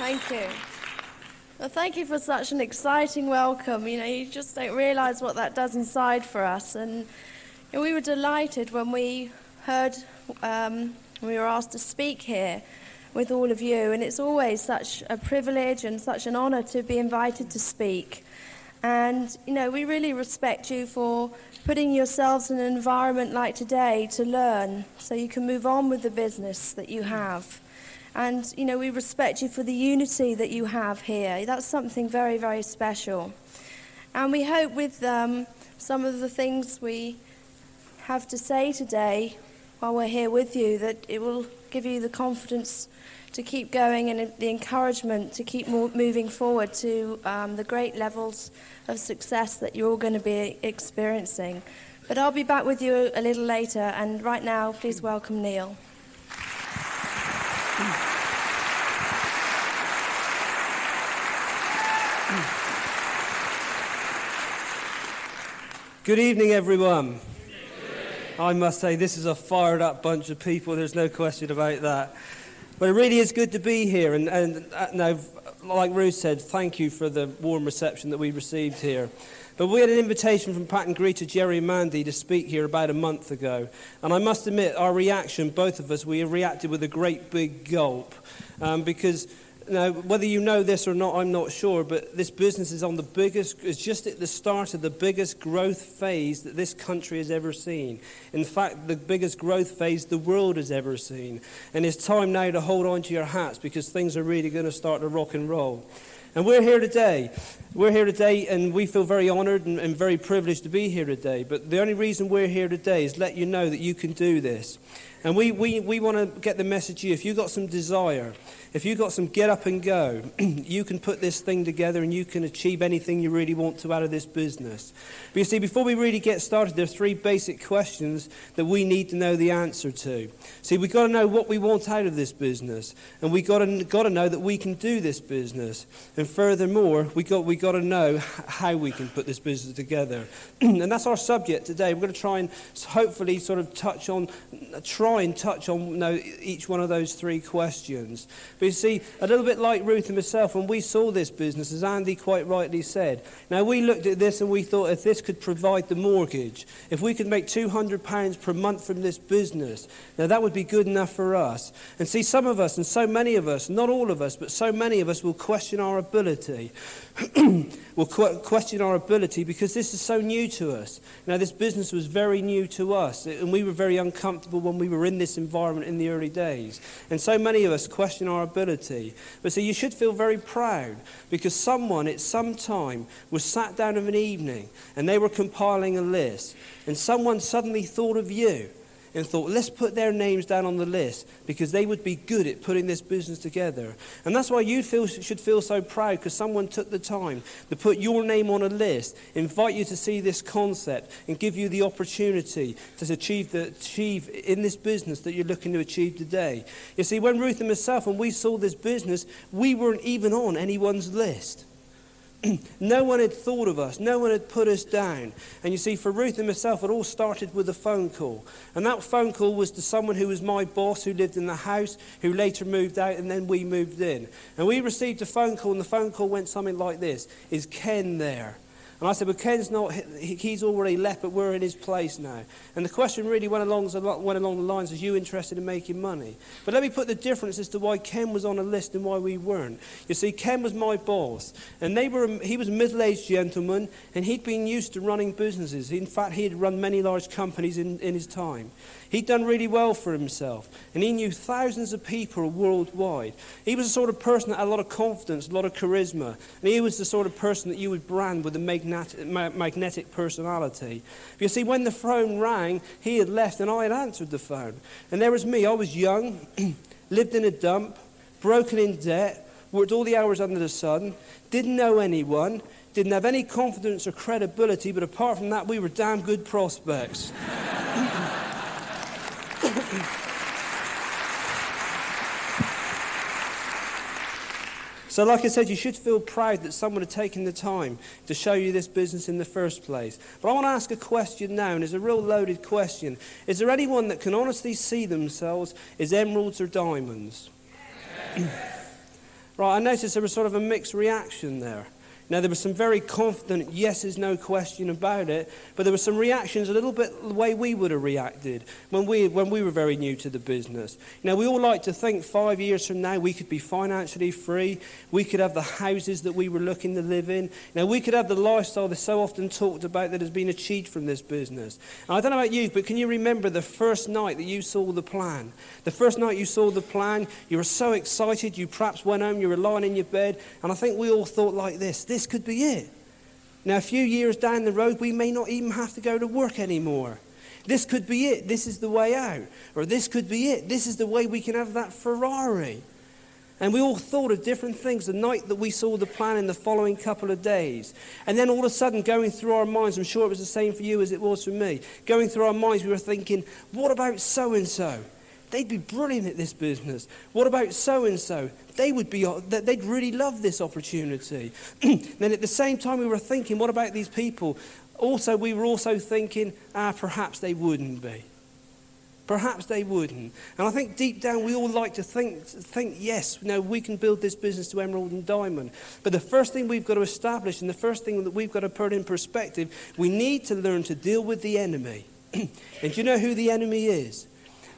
Thank you. Well, thank you for such an exciting welcome. You just don't realise what that does inside for us. And we were delighted when we heard, we were asked to speak here with all of you. And it's always such a privilege and such an honour to be invited to speak. And, we really respect you for putting yourselves in an environment like today to learn so you can move on with the business that you have. And, we respect you for the unity that you have here. That's something very, very special. And we hope with some of the things we have to say today while we're here with you that it will give you the confidence to keep going and the encouragement to keep moving forward to the great levels of success that you're all going to be experiencing. But I'll be back with you a little later, and right now, please welcome Neil. Good evening, everyone. I must say, this is a fired-up bunch of people. There's no question about that. But it really is good to be here. And now, like Ruth said, thank you for the warm reception that we received here. But we had an invitation from Pat and Greta, Jerry and Mandy to speak here about a month ago. And I must admit, our reaction, both of us, we reacted with a great big gulp. Because... Now, whether you know this or not, I'm not sure, but this business is is just at the start of the biggest growth phase that this country has ever seen. In fact, the biggest growth phase the world has ever seen. And it's time now to hold on to your hats because things are really going to start to rock and roll. And we're here today. And we feel very honored and very privileged to be here today. But the only reason we're here today is let you know that you can do this. And we want to get the message to you. If you've got some desire, if you've got some get up and go, you can put this thing together and you can achieve anything you really want to out of this business. But you see, before we really get started, there are three basic questions that we need to know the answer to. See, we've got to know what we want out of this business. And we've got to know that we can do this business. And furthermore, we got to know how we can put this business together. And that's our subject today. We're going to try and hopefully sort of touch on each one of those three questions. But you see, a little bit like Ruth and myself, when we saw this business, as Andy quite rightly said, now we looked at this and we thought if this could provide the mortgage, if we could make £200 per month from this business, now that would be good enough for us. And see, some of us, and so many of us, not all of us, but so many of us will question our ability. We'll question our ability because this is so new to us. Now, this business was very new to us, and we were very uncomfortable when we were in this environment in the early days. And so many of us question our ability. But see, you should feel very proud because someone at some time was sat down of an evening and they were compiling a list, and someone suddenly thought of you and thought, let's put their names down on the list because they would be good at putting this business together. And that's why you should feel so proud, because someone took the time to put your name on a list, invite you to see this concept and give you the opportunity to achieve in this business that you're looking to achieve today. You see, when Ruth and myself, when we saw this business, we weren't even on anyone's list. No one had thought of us. No one had put us down. And you see, for Ruth and myself, it all started with a phone call. And that phone call was to someone who was my boss, who lived in the house, who later moved out, and then we moved in. And we received a phone call, and the phone call went something like this: "Is Ken there?" And I said, well, Ken's not, he's already left, but we're in his place now. And the question really went along the lines, is you interested in making money? But let me put the difference as to why Ken was on a list and why we weren't. You see, Ken was my boss, and he was a middle-aged gentleman, and he'd been used to running businesses. In fact, he had run many large companies in his time. He'd done really well for himself, and he knew thousands of people worldwide. He was the sort of person that had a lot of confidence, a lot of charisma, and he was the sort of person that you would brand with a magnetic personality. You see, when the phone rang, he had left, and I had answered the phone. And there was me. I was young, lived in a dump, broken in debt, worked all the hours under the sun, didn't know anyone, didn't have any confidence or credibility, but apart from that, we were damn good prospects. So like I said, you should feel proud that someone had taken the time to show you this business in the first place. But I want to ask a question now, and it's a real loaded question. Is there anyone that can honestly see themselves as emeralds or diamonds? Right, I noticed there was sort of a mixed reaction there. Now, there was some very confident yeses, no question about it, but there were some reactions a little bit the way we would have reacted when we were very new to the business. Now, we all like to think 5 years from now we could be financially free, we could have the houses that we were looking to live in. Now, we could have the lifestyle that's so often talked about that has been achieved from this business. And I don't know about you, but can you remember the first night that you saw the plan? The first night you saw the plan, you were so excited, you perhaps went home, you were lying in your bed, and I think we all thought like this could be it. Now, a few years down the road, we may not even have to go to work anymore. This could be it. This is the way out. Or this could be it. This is the way we can have that Ferrari. And we all thought of different things the night that we saw the plan in the following couple of days. And then all of a sudden, going through our minds, I'm sure it was the same for you as it was for me, going through our minds, we were thinking, what about so-and-so? They'd be brilliant at this business. What about so-and-so? They'd really love this opportunity. Then at the same time we were thinking, what about these people? Also, we were also thinking, perhaps they wouldn't be. Perhaps they wouldn't. And I think deep down we all like to think yes, we can build this business to emerald and diamond. But the first thing we've got to establish and the first thing that we've got to put in perspective, we need to learn to deal with the enemy. And do you know who the enemy is?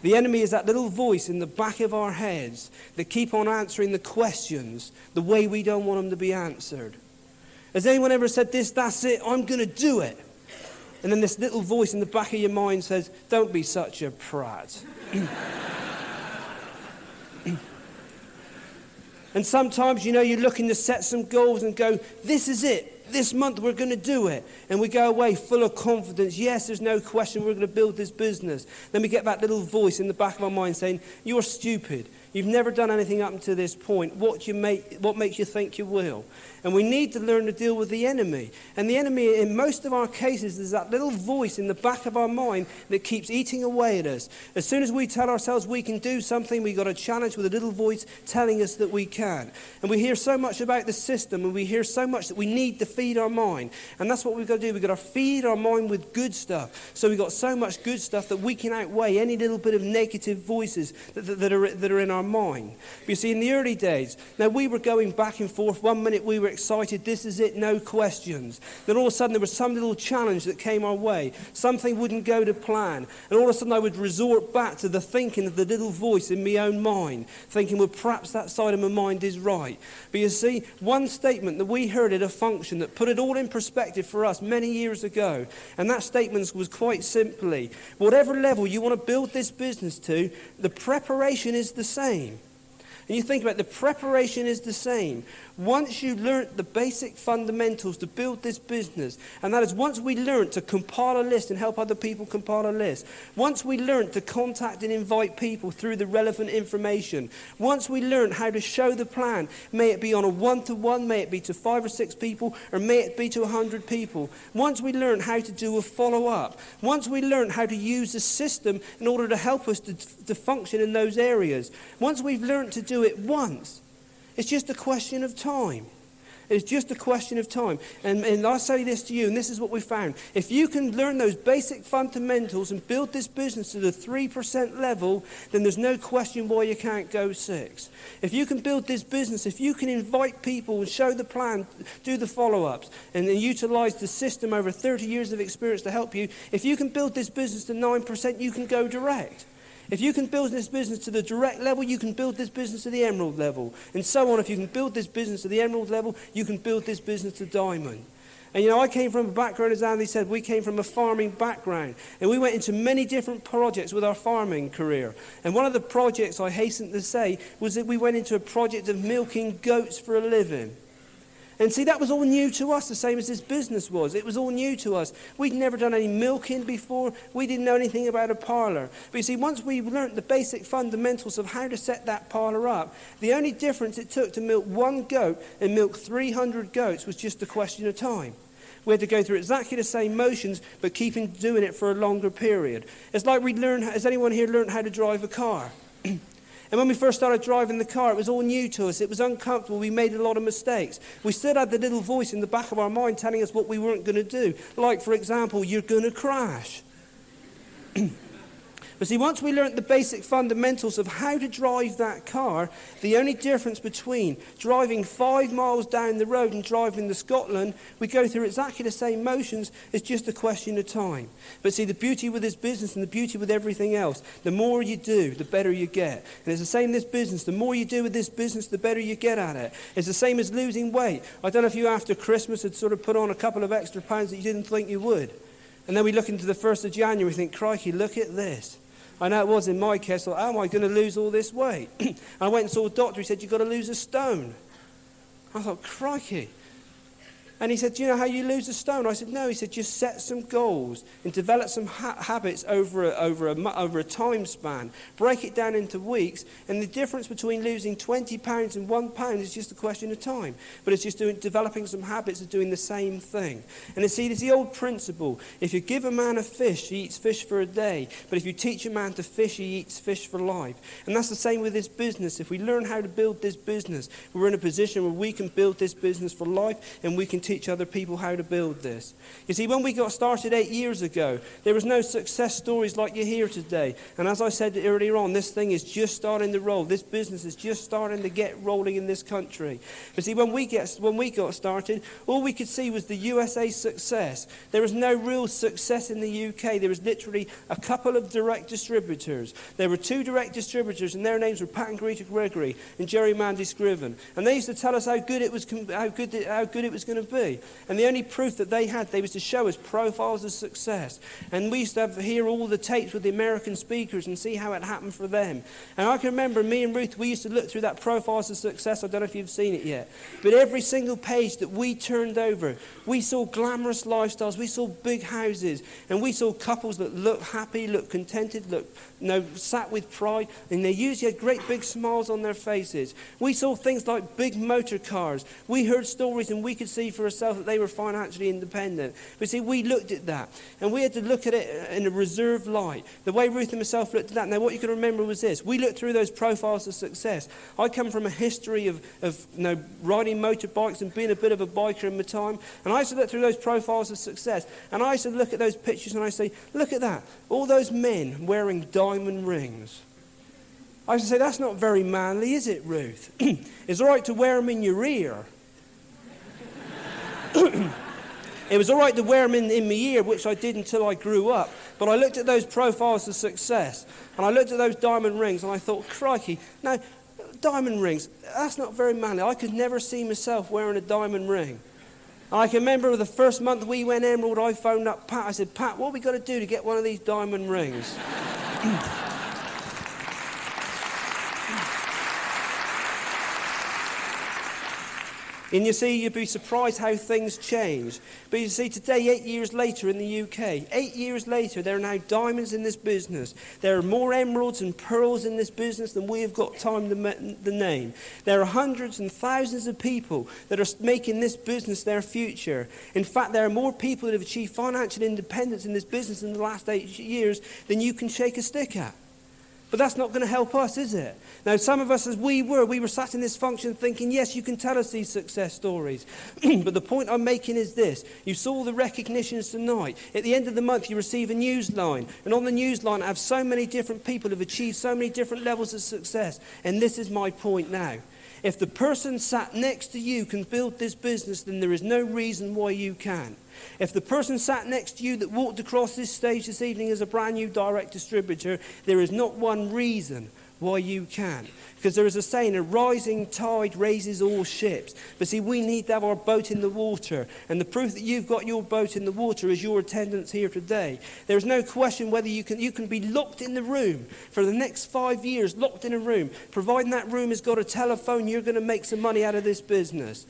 The enemy is that little voice in the back of our heads that keep on answering the questions the way we don't want them to be answered. Has anyone ever said this, that's it, I'm going to do it? And then this little voice in the back of your mind says, don't be such a prat. And sometimes, you're looking to set some goals and go, this is it. This month we're going to do it. And we go away full of confidence. Yes, there's no question we're going to build this business. Then we get that little voice in the back of our mind saying, you're stupid. You've never done anything up until this point. What makes you think you will? And we need to learn to deal with the enemy. And the enemy, in most of our cases, is that little voice in the back of our mind that keeps eating away at us. As soon as we tell ourselves we can do something, we've got a challenge with a little voice telling us that we can. And we hear so much about the system, and we hear so much that we need to feed our mind. And that's what we've got to do. We've got to feed our mind with good stuff. So we've got so much good stuff that we can outweigh any little bit of negative voices that are in our mind. But you see, in the early days, now we were going back and forth. 1 minute we were excited, this is it, no questions. Then all of a sudden there was some little challenge that came our way. Something wouldn't go to plan. And all of a sudden I would resort back to the thinking of the little voice in my own mind, thinking, well, perhaps that side of my mind is right. But you see, one statement that we heard at a function that put it all in perspective for us many years ago, and that statement was quite simply, whatever level you want to build this business to, the preparation is the same. And you think about it, the preparation is the same. Once you learnt the basic fundamentals to build this business, and that is once we learnt to compile a list and help other people compile a list, once we learnt to contact and invite people through the relevant information, once we learnt how to show the plan, may it be on a one-to-one, may it be to 5 or 6 people, or may it be to 100 people, once we learnt how to do a follow-up, once we learnt how to use the system in order to help us to function in those areas, once we've learnt to do it once, it's just a question of time. It's just a question of time. And I say this to you, and this is what we found. If you can learn those basic fundamentals and build this business to the 3% level, then there's no question why you can't go 6. If you can build this business, if you can invite people and show the plan, do the follow-ups, and then utilize the system over 30 years of experience to help you, if you can build this business to 9%, you can go direct. If you can build this business to the direct level, you can build this business to the emerald level. And so on. If you can build this business to the emerald level, you can build this business to diamond. And I came from a background, as Andy said, we came from a farming background. And we went into many different projects with our farming career. And one of the projects, I hasten to say, was that we went into a project of milking goats for a living. And see, that was all new to us, the same as this business was. It was all new to us. We'd never done any milking before. We didn't know anything about a parlour. But you see, once we learnt the basic fundamentals of how to set that parlour up, the only difference it took to milk one goat and milk 300 goats was just a question of time. We had to go through exactly the same motions, but keeping doing it for a longer period. It's like has anyone here learned how to drive a car? And when we first started driving the car, it was all new to us. It was uncomfortable. We made a lot of mistakes. We still had the little voice in the back of our mind telling us what we weren't going to do. Like, for example, you're going to crash. But But see, once we learnt the basic fundamentals of how to drive that car, the only difference between driving 5 miles down the road and driving to Scotland, we go through exactly the same motions, it's just a question of time. But see, the beauty with this business and the beauty with everything else, the more you do, the better you get. And it's the same in this business. The more you do with this business, the better you get at it. It's the same as losing weight. I don't know if you after Christmas had sort of put on a couple of extra pounds that you didn't think you would. And then we look into the 1st of January and think, crikey, look at this. I know it was in my case, like, how am I going to lose all this weight? And I went and saw a doctor, he said, you've got to lose a stone. I thought, crikey. And he said, do you know how you lose a stone? I said, no. He said, just set some goals and develop some habits over a time span. Break it down into weeks. And the difference between losing 20 pounds and 1 pound is just a question of time. But it's just developing some habits of doing the same thing. And you see, it's the old principle. If you give a man a fish, he eats fish for a day. But if you teach a man to fish, he eats fish for life. And that's the same with this business. If we learn how to build this business, we're in a position where we can build this business for life and we can teach other people how to build this. You see, when we got started 8 years ago, there was no success stories like you hear today. And as I said earlier on, this thing is just starting to roll. This business is just starting to get rolling in this country. But see, when we got started, all we could see was the USA success. There was no real success in the UK. There was literally a couple of direct distributors. There were 2 direct distributors, and their names were Pat and Greta Gregory and Jerry Mandy Scriven. And they used to tell us how good it was going to be. And the only proof that they had, they was to show us profiles of success. And we used to hear all the tapes with the American speakers and see how it happened for them. And I can remember me and Ruth, we used to look through that profiles of success. I don't know if you've seen it yet. But every single page that we turned over, we saw glamorous lifestyles, we saw big houses, and we saw couples that looked happy, looked contented, sat with pride, and they usually had great big smiles on their faces. We saw things like big motor cars. We heard stories and we could see for ourselves that they were financially independent. But see, we looked at that, and we had to look at it in a reserved light. The way Ruth and myself looked at that. Now, what you can remember was this. We looked through those profiles of success. I come from a history of riding motorbikes and being a bit of a biker in my time, and I used to look through those profiles of success, and I used to look at those pictures and I say, look at that. All those men wearing diamond rings. I used to say, that's not very manly, is it, Ruth? It's all right to wear them in your ear. It was all right to wear them in my ear, which I did until I grew up. But I looked at those profiles of success, and I looked at those diamond rings, and I thought, crikey, no, diamond rings, that's not very manly. I could never see myself wearing a diamond ring. And I can remember the first month we went Emerald, I phoned up Pat. I said, Pat, what have we got to do to get one of these diamond rings? And you see, you'd be surprised how things change. But you see, today, 8 years later in the UK, 8 years later, there are now diamonds in this business. There are more emeralds and pearls in this business than we have got time to name. There are hundreds and thousands of people that are making this business their future. In fact, there are more people that have achieved financial independence in this business in the last 8 years than you can shake a stick at. But that's not going to help us, is it? Now, some of us, as we were sat in this function thinking, yes, you can tell us these success stories. But the point I'm making is this. You saw the recognitions tonight. At the end of the month, you receive a news line. And on the news line, I have so many different people who have achieved so many different levels of success. And this is my point now. If the person sat next to you can build this business, then there is no reason why you can't. If the person sat next to you that walked across this stage this evening as a brand new direct distributor, there is not one reason why you can. Because there is a saying, a rising tide raises all ships. But see, we need to have our boat in the water. And the proof that you've got your boat in the water is your attendance here today. There is no question whether you can be locked in the room for the next 5 years, locked in a room. Providing that room has got a telephone, you're going to make some money out of this business.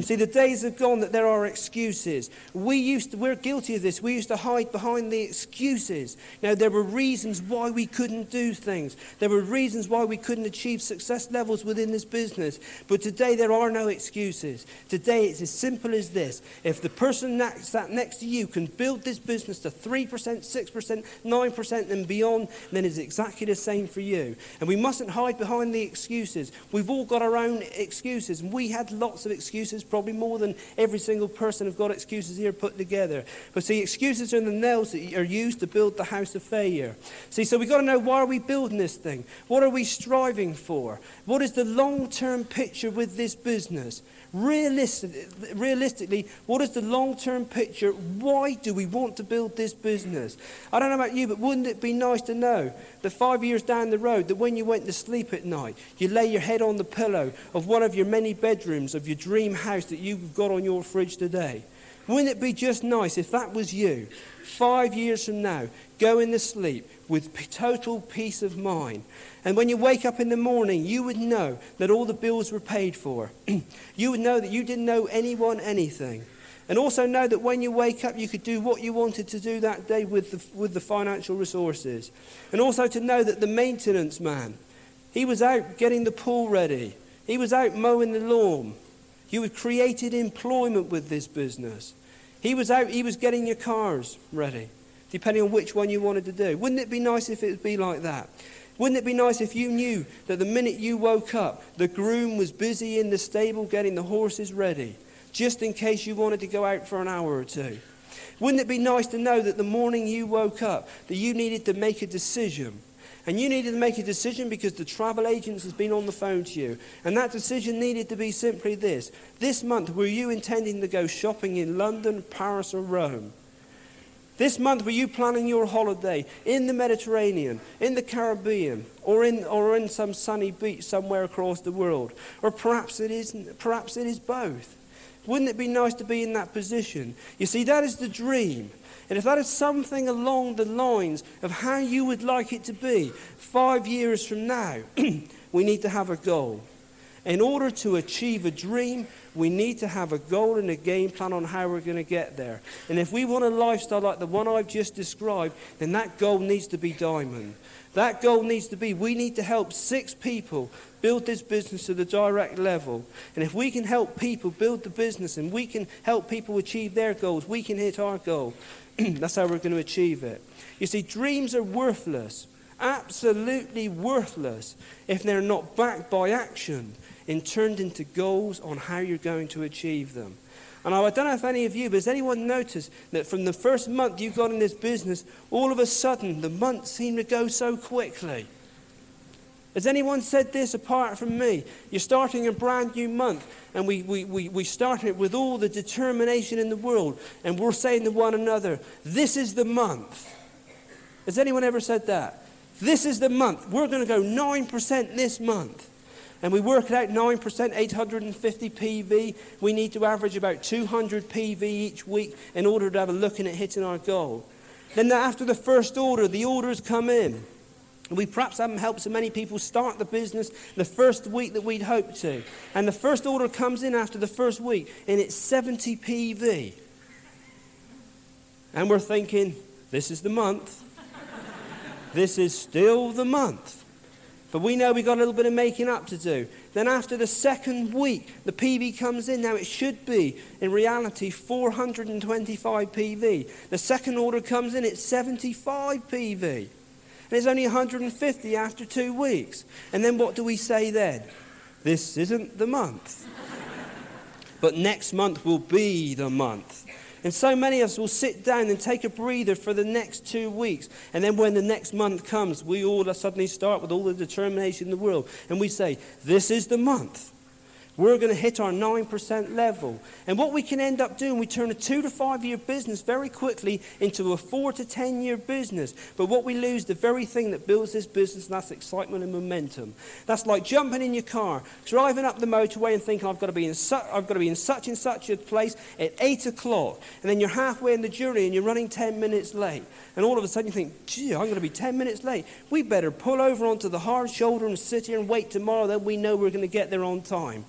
See, the days have gone that there are excuses. We're guilty of this. We used to hide behind the excuses. Now, there were reasons why we couldn't do things. There were reasons why we couldn't achieve success levels within this business. But today, there are no excuses. Today, it's as simple as this. If the person that sat next to you can build this business to 3%, 6%, 9% and beyond, then it's exactly the same for you. And we mustn't hide behind the excuses. We've all got our own excuses. And we had lots of excuses excuses, probably more than every single person have got excuses here put together. But see, excuses are the nails that are used to build the house of failure. See, so we've got to know, why are we building this thing? What are we striving for? What is the long-term picture with this business? Realistically, what is the long-term picture? Why do we want to build this business? I don't know about you, but wouldn't it be nice to know that 5 years down the road, that when you went to sleep at night, you lay your head on the pillow of one of your many bedrooms of your dream house that you've got on your fridge today? Wouldn't it be just nice if that was you, 5 years from now, going to sleep with total peace of mind? And when you wake up in the morning, you would know that all the bills were paid for. You would know that you didn't owe anyone anything. And also know that when you wake up, you could do what you wanted to do that day with the financial resources. And also to know that the maintenance man, he was out getting the pool ready. He was out mowing the lawn. You had created employment with this business. He was out, he was getting your cars ready, depending on which one you wanted to do. Wouldn't it be nice if it would be like that? Wouldn't it be nice if you knew that the minute you woke up, the groom was busy in the stable getting the horses ready, just in case you wanted to go out for an hour or two? Wouldn't it be nice to know that the morning you woke up, that you needed to make a decision? And you needed to make a decision because the travel agent has been on the phone to you. And that decision needed to be simply this. This month, were you intending to go shopping in London, Paris, or Rome? This month, were you planning your holiday in the Mediterranean, in the Caribbean, or in some sunny beach somewhere across the world? Or perhaps it is both. Wouldn't it be nice to be in that position? You see, that is the dream. And if that is something along the lines of how you would like it to be 5 years from now, we need to have a goal. In order to achieve a dream, we need to have a goal and a game plan on how we're going to get there. And if we want a lifestyle like the one I've just described, then that goal needs to be diamond. That goal needs to be, we need to help 6 people build this business to the direct level. And if we can help people build the business and we can help people achieve their goals, we can hit our goal. That's how we're going to achieve it. You see, dreams are worthless, absolutely worthless, if they're not backed by action and turned into goals on how you're going to achieve them. And I don't know if any of you, but has anyone noticed that from the first month you got in this business, all of a sudden the months seem to go so quickly? Has anyone said this apart from me? You're starting a brand new month, and we start it with all the determination in the world, and we're saying to one another, this is the month. Has anyone ever said that? This is the month. We're going to go 9% this month. And we work it out, 9%, 850 PV. We need to average about 200 PV each week in order to have a look at hitting our goal. Then after the first order, the orders come in. We perhaps haven't helped so many people start the business the first week that we'd hoped to. And the first order comes in after the first week, and it's 70 PV. And we're thinking, this is the month. This is still the month. But we know we've got a little bit of making up to do. Then after the second week, the PV comes in. Now it should be, in reality, 425 PV. The second order comes in, it's 75 PV. And it's only 150 after 2 weeks. And then what do we say then? This isn't the month. But next month will be the month. And so many of us will sit down and take a breather for the next 2 weeks. And then when the next month comes, we all suddenly start with all the determination in the world. And we say, this is the month. We're going to hit our 9% level. And what we can end up doing, we turn a 2 to 5 year business very quickly into a 4 to 10 year business. But what we lose, the very thing that builds this business, and that's excitement and momentum. That's like jumping in your car, driving up the motorway and thinking, I've got to be in such and such a place at 8 o'clock. And then you're halfway in the journey and you're running 10 minutes late. And all of a sudden you think, gee, I'm going to be 10 minutes late. We better pull over onto the hard shoulder and sit here and wait tomorrow, then we know we're going to get there on time.